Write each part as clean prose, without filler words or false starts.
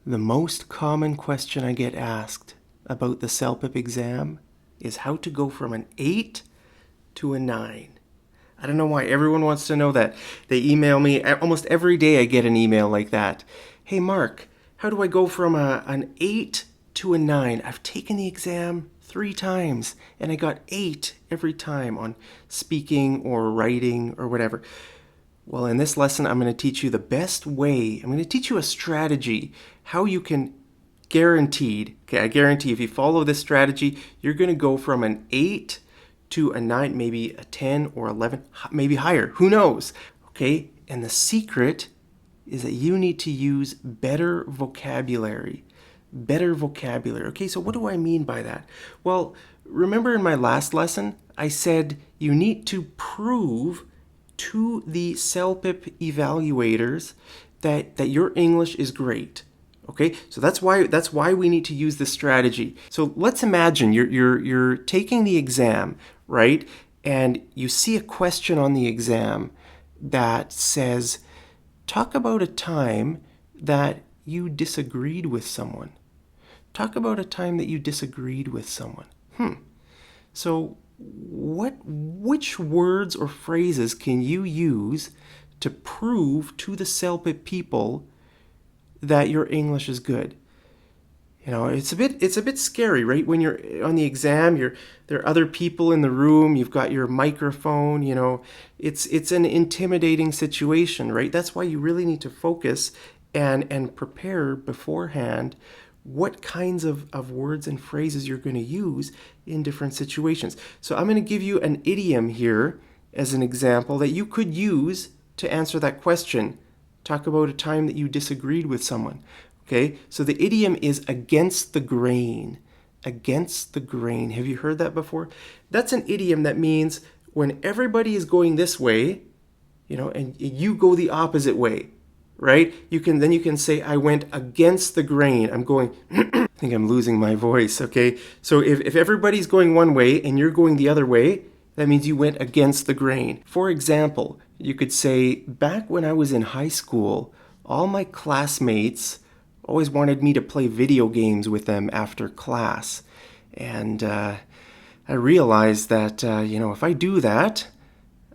The most common question I get asked about the CELPIP exam is how to go from an 8 to a 9. I don't know why everyone wants to know that. They email me almost every day. I get an email like that. Hey Mark, how do I go from an 8 to a 9? I've taken the exam 3 times and I got 8 every time on speaking or writing or whatever. Well, in this lesson, I'm going to teach you the best way. I'm going to teach you a strategy, how you can I guarantee if you follow this strategy, you're going to go from an 8 to a 9, maybe a 10 or 11, maybe higher. Who knows? Okay, and the secret is that you need to use better vocabulary. Better vocabulary. Okay, so what do I mean by that? Well, remember in my last lesson, I said you need to prove to the CELPIP evaluators that your English is great. Okay, so that's why we need to use this strategy. So let's imagine you're taking the exam, right? And you see a question on the exam that says, talk about a time that you disagreed with someone. Talk about a time that you disagreed with someone. So which words or phrases can you use to prove to the CELPIP people that your English is good? You know, it's a bit scary, right? When you're on the exam, there are other people in the room, you've got your microphone, you know, it's an intimidating situation, right? That's why you really need to focus and prepare beforehand what kinds of words and phrases you're going to use in different situations. So I'm going to give you an idiom here as an example that you could use to answer that question. Talk about a time that you disagreed with someone. Okay, so the idiom is against the grain. Against the grain. Have you heard that before? That's an idiom that means when everybody is going this way, you know, and you go the opposite way, right? You can say, I went against the grain. I'm going, I think I'm losing my voice, okay? So if everybody's going one way and you're going the other way, that means you went against the grain. For example, you could say, back when I was in high school, all my classmates always wanted me to play video games with them after class. And I realized that, if I do that,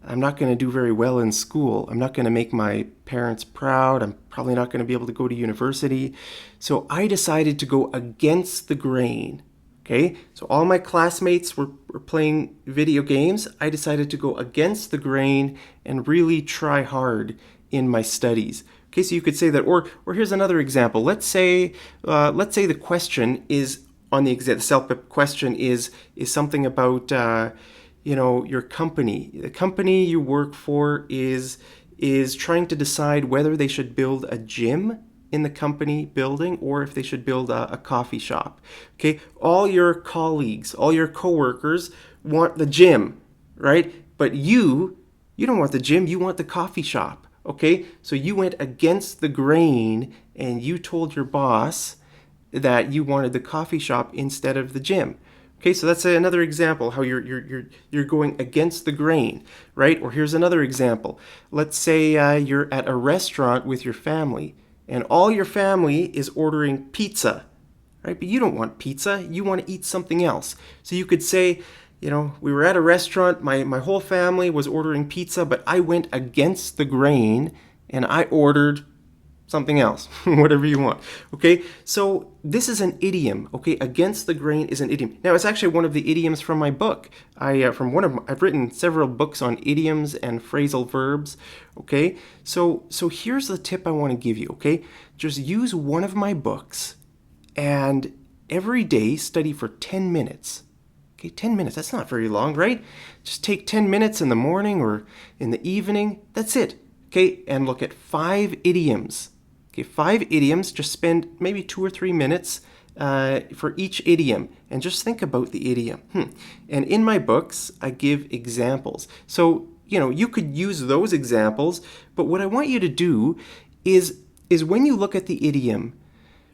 I'm not going to do very well in school. I'm not going to make my parents proud. I'm probably not going to be able to go to university. So I decided to go against the grain. Okay, so all my classmates were playing video games. I decided to go against the grain and really try hard in my studies. Okay, so you could say that, or here's another example. Let's say the question is on the exam. The CELPIP question is something about your company. The company you work for is trying to decide whether they should build a gym in the company building or if they should build a coffee shop. Okay, all your colleagues, all your coworkers want the gym, right? But you don't want the gym, you want the coffee shop. Okay, so you went against the grain and you told your boss that you wanted the coffee shop instead of the gym. Okay, so that's another example how you're going against the grain, right? Or here's another example. Let's say you're at a restaurant with your family and all your family is ordering pizza, right? But you don't want pizza, you want to eat something else. So you could say, we were at a restaurant, my whole family was ordering pizza, but I went against the grain and I ordered something else, whatever you want. Okay, so this is an idiom. Okay, against the grain is an idiom. Now, it's actually one of the idioms from my book. I've written several books on idioms and phrasal verbs. Okay, so here's the tip I want to give you. Okay, just use one of my books and every day study for 10 minutes. Okay, 10 minutes, that's not very long, right? Just take 10 minutes in the morning or in the evening. That's it. Okay, and look at 5 idioms. Okay, 5 idioms, just spend maybe 2 or 3 minutes for each idiom and just think about the idiom. And in my books, I give examples. So, you could use those examples, but what I want you to do is when you look at the idiom,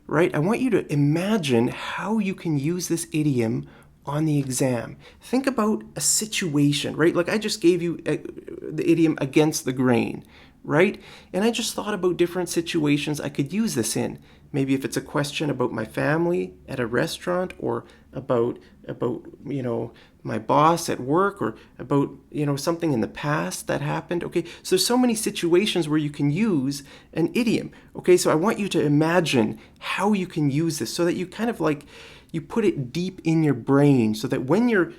right, I want you to imagine how you can use this idiom on the exam. Think about a situation, right? Like I just gave you the idiom against the grain, right? And I just thought about different situations I could use this in. maybe if it's a question about my family at a restaurant, or about my boss at work, or about something in the past that happened. Okay, so there's so many situations where you can use an idiom. Okay, so I want you to imagine how you can use this, so that you kind of like you put it deep in your brain, so that when you're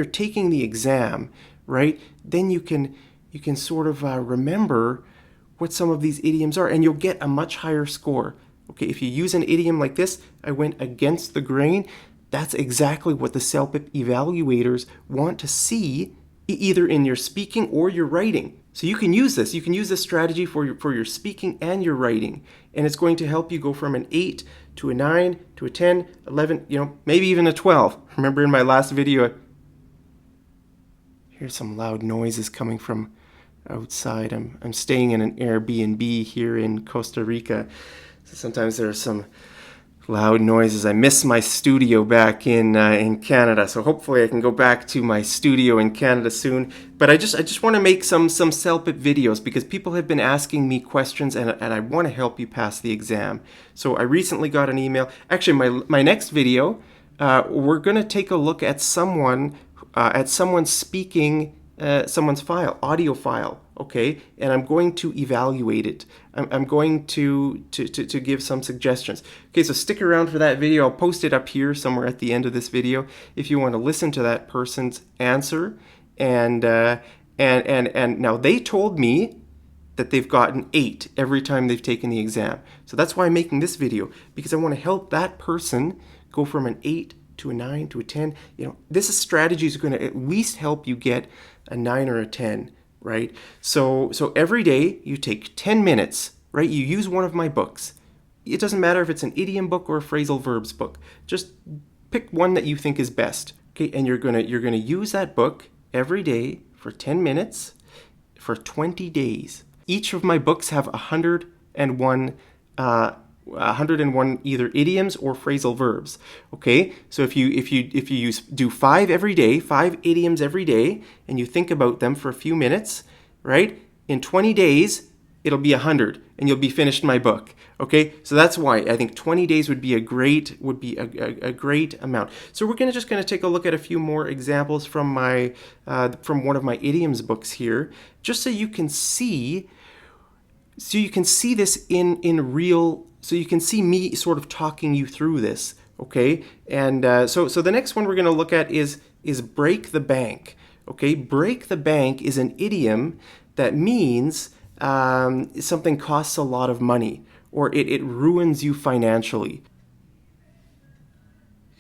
taking the exam, right, then you can sort of remember what some of these idioms are, and you'll get a much higher score. Okay, if you use an idiom like this, I went against the grain, that's exactly what the CELPIP evaluators want to see, either in your speaking or your writing. So you can use this. You can use this strategy for your speaking and your writing, and it's going to help you go from an 8 to a 9 to a 10, 11, maybe even a 12. Remember in my last video, here's some loud noises coming from outside. I'm staying in an Airbnb here in Costa Rica, so sometimes there are some loud noises. I miss my studio back in Canada, so hopefully I can go back to my studio in Canada soon. But I just want to make some CELPIP videos, because people have been asking me questions, and I want to help you pass the exam. So I recently got an email. Actually, my next video, we're going to take a look at someone speaking someone's file, audio file. Okay, and I'm going to evaluate it. I'm going to give some suggestions. Okay, so stick around for that video. I'll post it up here somewhere at the end of this video if you want to listen to that person's answer. And now they told me that they've gotten 8 every time they've taken the exam. So that's why I'm making this video, because I want to help that person go from an 8 to a 9 to a 10. This strategy is going to at least help you get a 9 or a 10. Right? So every day you take 10 minutes, right? You use one of my books. It doesn't matter if it's an idiom book or a phrasal verbs book. Just pick one that you think is best. Okay, and you're gonna use that book every day for 10 minutes for 20 days. Each of my books have 101 either idioms or phrasal verbs. Okay, so if you do 5 every day, 5 idioms every day, and you think about them for a few minutes, right? In 20 days, it'll be 100, and you'll be finished my book. Okay, so that's why I think 20 days would be a great amount. So we're just gonna take a look at a few more examples from one of my idioms books here, just so you can see this in real. So you can see me sort of talking you through this, okay? And so the next one we're going to look at is break the bank, okay? Break the bank is an idiom that means something costs a lot of money, or it ruins you financially.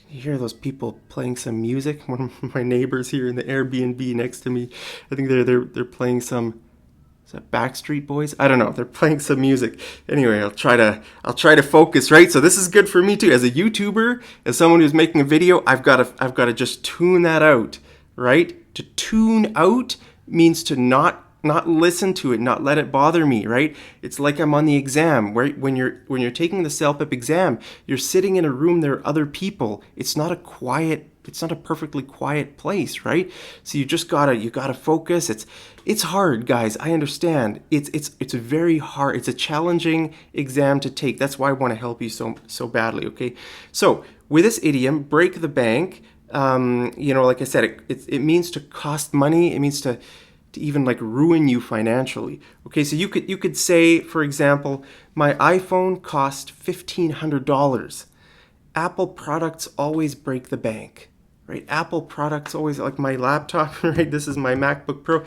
You hear those people playing some music? One of my neighbors here in the Airbnb next to me, I think they're playing some. Is that Backstreet Boys? I don't know. They're playing some music. Anyway, I'll try to focus, right? So this is good for me too. As a YouTuber, as someone who's making a video, I've got to just tune that out, right? To tune out means to not listen to it, not let it bother me, right? It's like I'm on the exam, where when you're taking the CELPIP exam, you're sitting in a room, there are other people. It's not a perfectly quiet place, right? So you gotta focus. It's hard, guys. I understand. It's very hard. It's a challenging exam to take. That's why I want to help you so badly. Okay. So with this idiom, break the bank. Like I said, it means to cost money. It means to even like ruin you financially. Okay. So you could say, for example, my iPhone cost $1,500. Apple products always break the bank. Right? Apple products always, like my laptop, right? This is my MacBook Pro.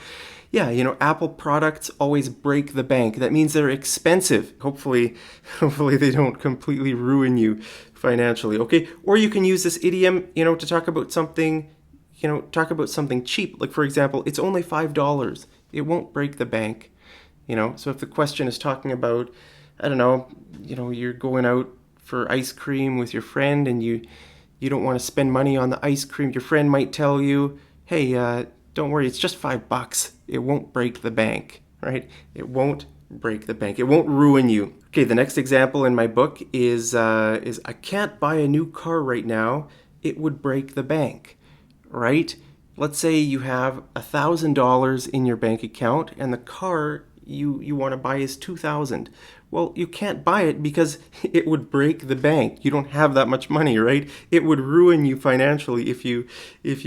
Yeah, Apple products always break the bank. That means they're expensive. Hopefully they don't completely ruin you financially, okay? Or you can use this idiom, to talk about something, cheap. Like, for example, it's only $5. It won't break the bank, So if the question is talking about, I don't know, you're going out for ice cream with your friend, and you don't want to spend money on the ice cream. Your friend might tell you, hey, don't worry, it's just $5. It won't break the bank, right? It won't break the bank. It won't ruin you. Okay, the next example in my book is I can't buy a new car right now. It would break the bank, right? Let's say you have $1,000 in your bank account, and the car you want to buy is $2,000. Well, you can't buy it because it would break the bank. You don't have that much money, right? It would ruin you financially if you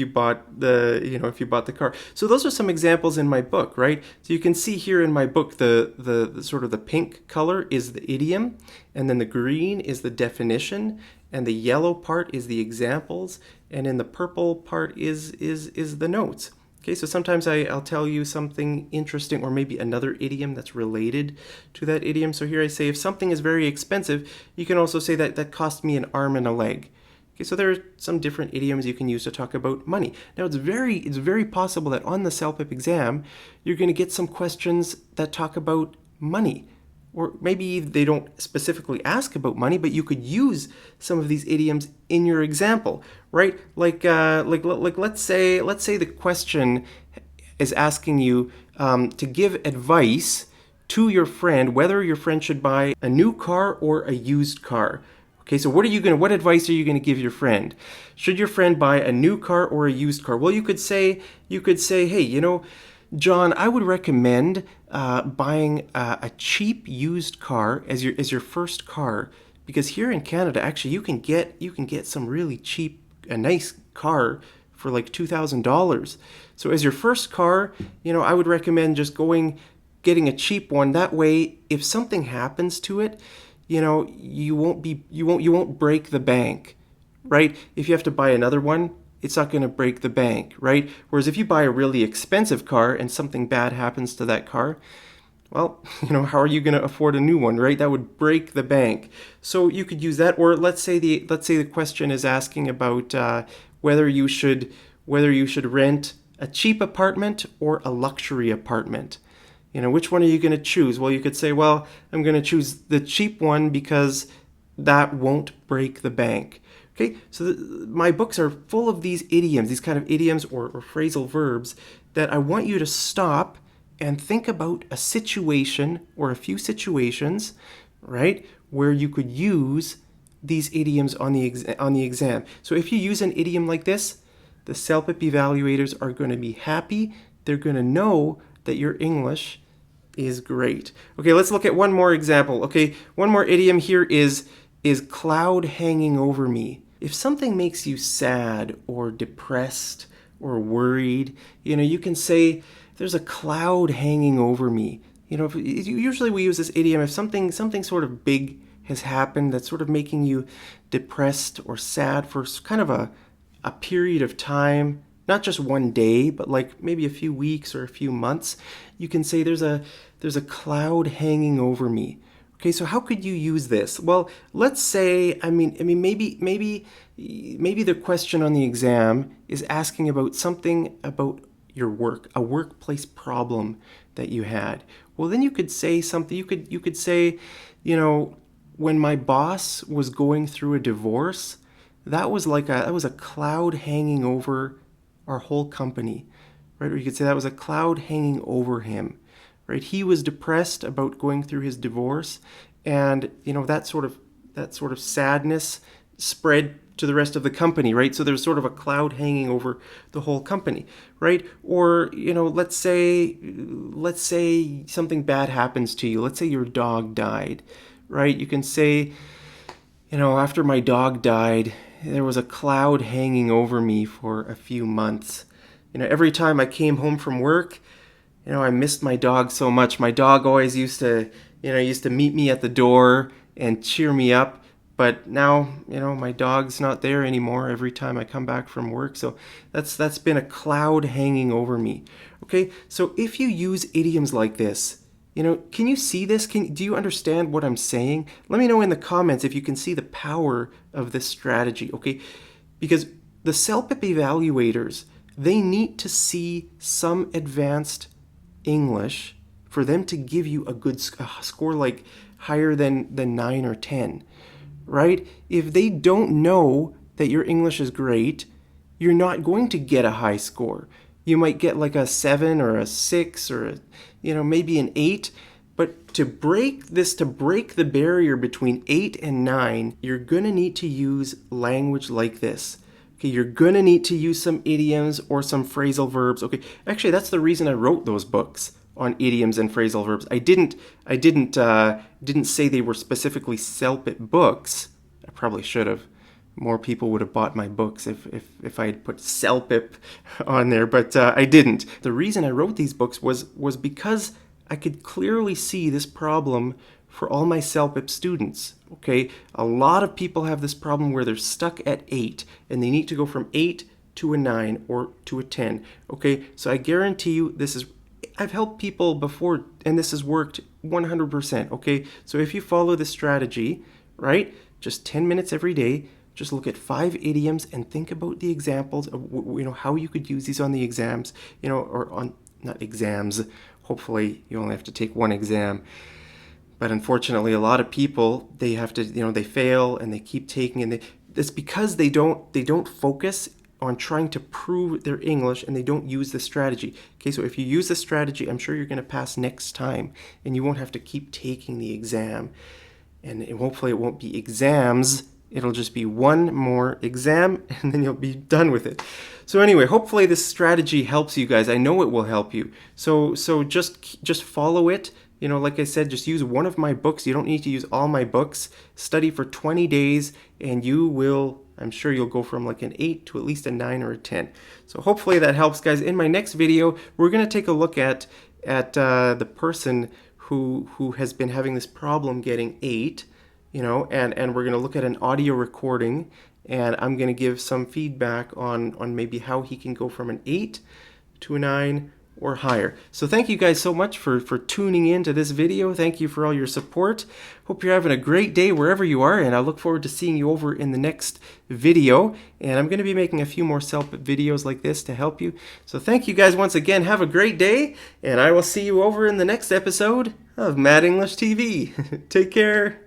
bought the car. So those are some examples in my book, right? So you can see here in my book the sort of the pink color is the idiom, and then the green is the definition, and the yellow part is the examples, and in the purple part is the notes. Okay, so sometimes I'll tell you something interesting or maybe another idiom that's related to that idiom. So here I say, if something is very expensive, you can also say that cost me an arm and a leg. Okay, so there are some different idioms you can use to talk about money. Now it's very possible that on the CELPIP exam, you're going to get some questions that talk about money. Or maybe they don't specifically ask about money, but you could use some of these idioms in your example, right? Like let's say the question is asking you to give advice to your friend whether your friend should buy a new car or a used car. Okay, so what advice are you going to give your friend? Should your friend buy a new car or a used car? Well, you could say, hey, John, I would recommend buying a cheap used car as your first car, because here in Canada, actually, you can get some really cheap, a nice car for like $2,000. So as your first car, I would recommend just getting a cheap one. That way, if something happens to it, you won't break the bank, right? If you have to buy another one, it's not going to break the bank, right? Whereas if you buy a really expensive car and something bad happens to that car, well, how are you going to afford a new one, right? That would break the bank. So you could use that. Or let's say the question is asking about whether you should rent a cheap apartment or a luxury apartment. Which one are you going to choose? Well, you could say, well, I'm going to choose the cheap one because that won't break the bank. Okay, so my books are full of these idioms, these kind of idioms or phrasal verbs that I want you to stop and think about a situation or a few situations, right, where you could use these idioms on the exam. So if you use an idiom like this, the CELPIP evaluators are going to be happy. They're going to know that your English is great. Okay, let's look at one more example. Okay, one more idiom here is cloud hanging over me. If something makes you sad or depressed or worried, you can say, there's a cloud hanging over me. Usually we use this idiom if something sort of big has happened that's sort of making you depressed or sad for kind of a period of time, not just one day, but like maybe a few weeks or a few months. You can say there's a cloud hanging over me. Okay, so how could you use this? Well, let's say, maybe the question on the exam is asking about something about your work, a workplace problem that you had. Well, then you could say something. You could say, when my boss was going through a divorce, that was a cloud hanging over our whole company, right? Or you could say that was a cloud hanging over him. Right, he was depressed about going through his divorce, and that sort of sadness spread to the rest of the company, right? So there's sort of a cloud hanging over the whole company, right? Or let's say something bad happens to you. Let's say your dog died, right? You can say, after my dog died, there was a cloud hanging over me for a few months. Every time I came home from work, I missed my dog so much. My dog always used to meet me at the door and cheer me up. But now, my dog's not there anymore every time I come back from work. So that's been a cloud hanging over me. Okay, so if you use idioms like this, can you see this? Do you understand what I'm saying? Let me know in the comments if you can see the power of this strategy, okay? Because the CELPIP evaluators, they need to see some advanced English for them to give you a good score, like higher than 9 or 10, right? If they don't know that your English is great, you're not going to get a high score. You might get like a 7 or a 6 or maybe an 8. But to break the barrier between 8 and 9, you're going to need to use language like this. Okay, you're going to need to use some idioms or some phrasal verbs. Okay, actually, that's the reason I wrote those books. on idioms and phrasal verbs. I didn't say they were specifically CELPIP books. I probably should have. More people would have bought my books if I had put CELPIP on there, but I didn't. The reason I wrote these books was because I could clearly see this problem for all my CELPIP students. Okay, a lot of people have this problem where they're stuck at 8 and they need to go from 8 to a 9 or to a 10. Okay, so I guarantee you I've helped people before and this has worked 100%. Okay, so if you follow this strategy, right, just 10 minutes every day, just look at 5 idioms and think about the examples of, how you could use these on the exams, or on, not exams. Hopefully you only have to take one exam. But unfortunately, a lot of people, they have to, they fail and they keep taking, and it's because they don't focus on trying to prove their English and they don't use the strategy. Okay, so if you use the strategy, I'm sure you're going to pass next time and you won't have to keep taking the exam. And hopefully it won't be exams. It'll just be one more exam and then you'll be done with it. So anyway, hopefully this strategy helps you guys. I know it will help you. So just follow it. Like I said, just use one of my books. You don't need to use all my books. Study for 20 days and I'm sure you'll go from like an 8 to at least a 9 or a 10. So hopefully that helps, guys. In my next video, we're going to take a look at the person who has been having this problem getting 8. And we're going to look at an audio recording, and I'm going to give some feedback on maybe how he can go from an 8 to a 9 or higher. So thank you guys so much for tuning in to this video. Thank you for all your support. Hope you're having a great day wherever you are, and I look forward to seeing you over in the next video. And I'm going to be making a few more CELPIP videos like this to help you. So thank you guys once again. Have a great day, and I will see you over in the next episode of Mad English TV. Take care.